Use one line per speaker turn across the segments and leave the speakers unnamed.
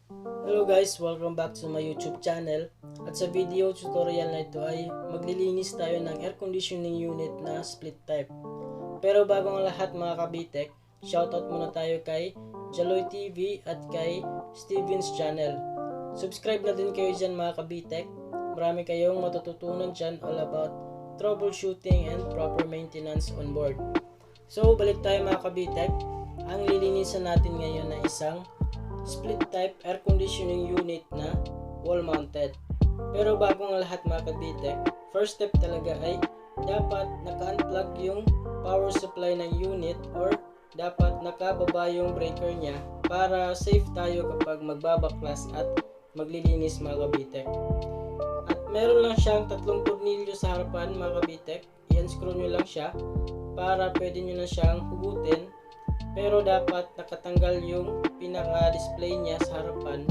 Hello guys, welcome back to my YouTube channel. At sa video tutorial na ito ay maglilinis tayo ng air conditioning unit na split type. Pero bago ang lahat mga ka-Btech, shoutout muna tayo kay Jaloy TV at kay Steven's channel. Subscribe na din kayo dyan mga ka-Btech. Marami kayong matututunan dyan all about troubleshooting and proper maintenance on board. So balik tayo mga ka-Btech. Ang lilinisan natin ngayon ay isang split type air conditioning unit na wall mounted. Pero bago ang lahat mga ka-Btech, first step talaga ay dapat naka-unplug yung power supply ng unit or dapat nakababa yung breaker niya para safe tayo kapag magbabaklas at maglilinis mga ka-Btech. At meron lang siyang tatlong tornilyo sa harapan mga ka-Btech. I-unscrew nyo lang siya para pwede nyo na siyang hugutin. Pero dapat nakatanggal yung pinaka-display niya sa harapan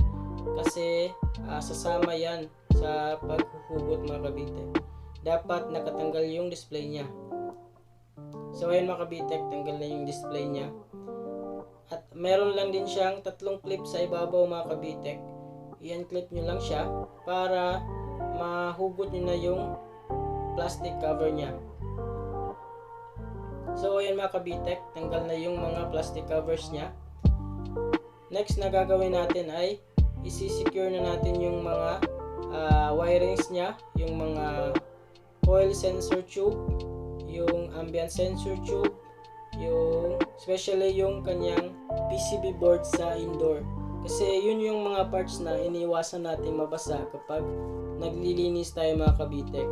kasi sasama yan sa paghuhugot mga ka-Btech. Dapat nakatanggal yung display niya. So ayun mga ka-Btech, tanggal na yung display niya. At meron lang din siyang tatlong clip sa ibabaw mga ka-Btech. I-unclip nyo lang siya para mahugot nyo na yung plastic cover niya. So ayan mga ka-Btech, tanggal na yung mga plastic covers niya. Next na gagawin natin ay isi-secure na natin yung mga wirings niya, yung mga coil sensor tube, yung ambient sensor tube, yung especially yung kanyang PCB board sa indoor. Kasi yun yung mga parts na iniiwasan natin mabasa kapag naglilinis tayo mga ka-Btech.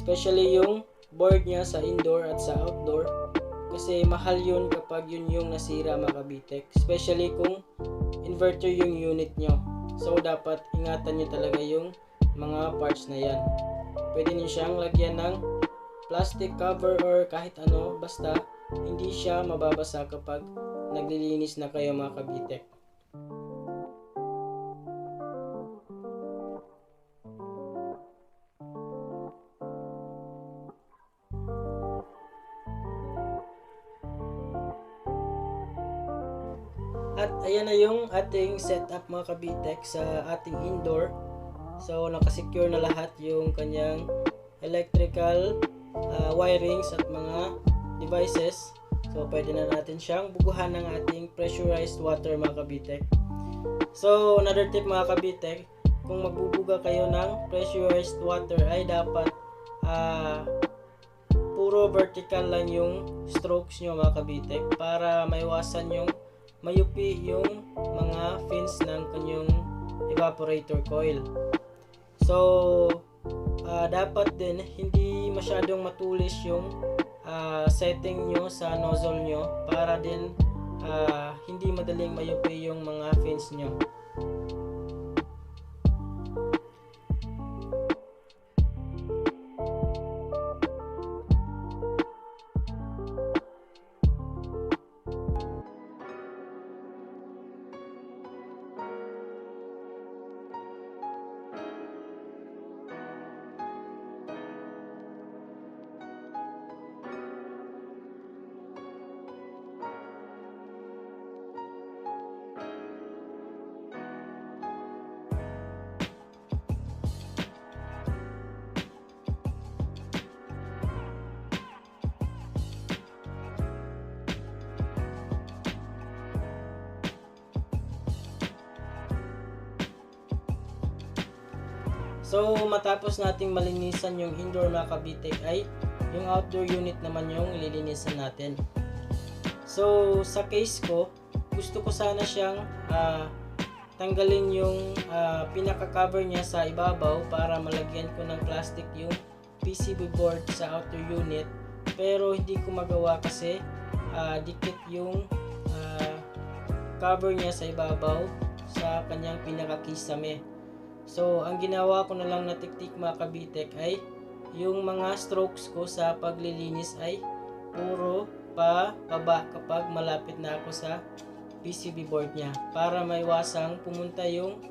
Especially yung board niya sa indoor at sa outdoor kasi mahal yun kapag yun yung nasira mga ka-Btech, especially kung inverter yung unit nyo. So dapat ingatan nyo talaga yung mga parts na yan. Pwede nyo siyang lagyan ng plastic cover or kahit ano, basta hindi siya mababasa kapag naglilinis na kayo mga ka-Btech. At ayan na yung ating setup mga ka-Btech sa ating indoor. So nakasecure na lahat yung kanyang electrical wirings at mga devices. So pwede na natin siyang buguhan ng ating pressurized water mga ka-Btech. So another tip mga ka-Btech, kung magbubuga kayo ng pressurized water ay dapat puro vertical lang yung strokes nyo mga ka-Btech para maiwasan yung mayupi yung mga fins ng kanyang evaporator coil. So dapat din hindi masyadong matulis yung setting nyo sa nozzle nyo para din hindi madaling mayupi yung mga fins nyo. So matapos nating malinisan yung indoor mga ka-Btech ay yung outdoor unit naman yung lilinisan natin. So sa case ko, gusto ko sana siyang tanggalin yung pinaka-cover niya sa ibabaw para malagyan ko ng plastic yung PCB board sa outer unit. Pero hindi ko magawa kasi dikit yung cover niya sa ibabaw sa kanyang pinaka-kisame. So, ang ginawa ko na lang na teknik mga ka-Btech ay yung mga strokes ko sa paglilinis ay puro pababa kapag malapit na ako sa PCB board niya para maiwasang pumunta yung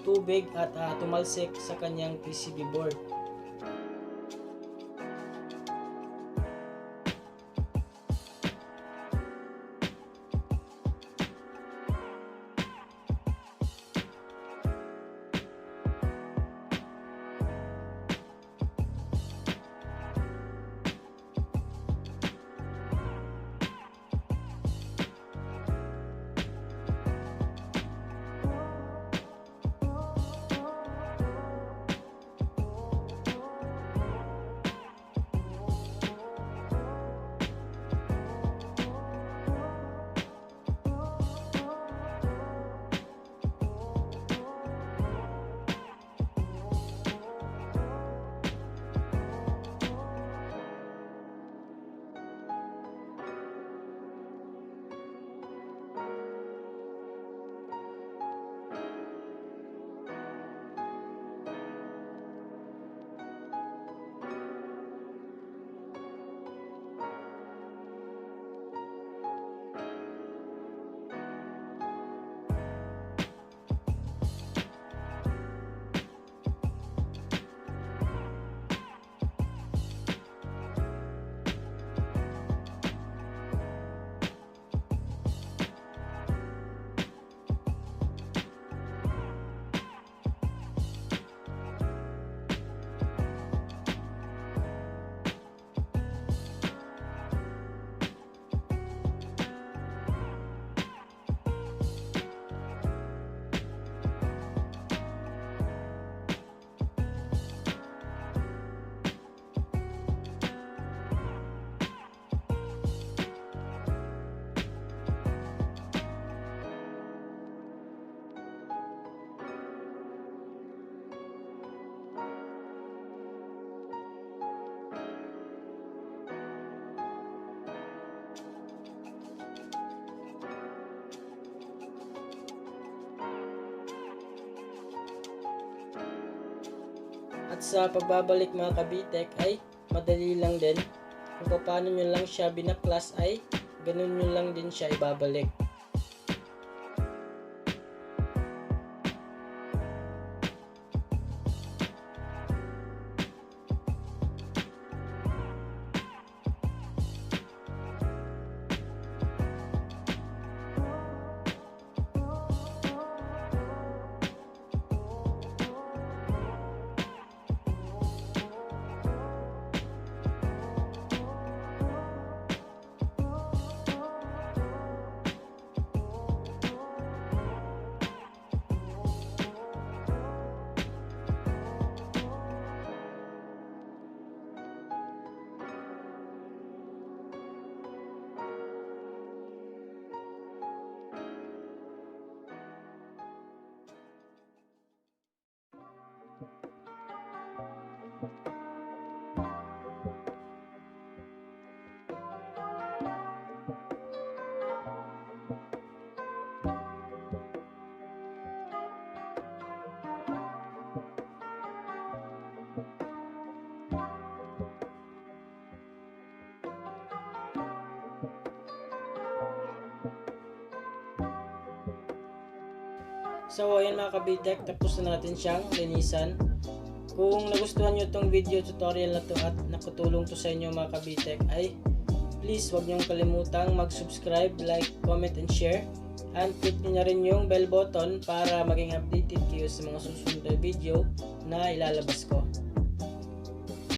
tubig at tumalsik sa kanyang PCB board. At sa pagbabalik mga ka-Btech ay madali lang din. Kung paano nyo lang siya binaklas ay ganun nyo lang din siya ibabalik. So ayan mga ka-Btech, tapos na natin siyang linisan. Kung nagustuhan nyo itong video tutorial na to at nakatulong to sa inyo mga ka-Btech ay please huwag nyong kalimutang mag-subscribe, like, comment, and share. And click nyo na rin yung bell button para maging updated kayo sa mga susunod na video na ilalabas ko.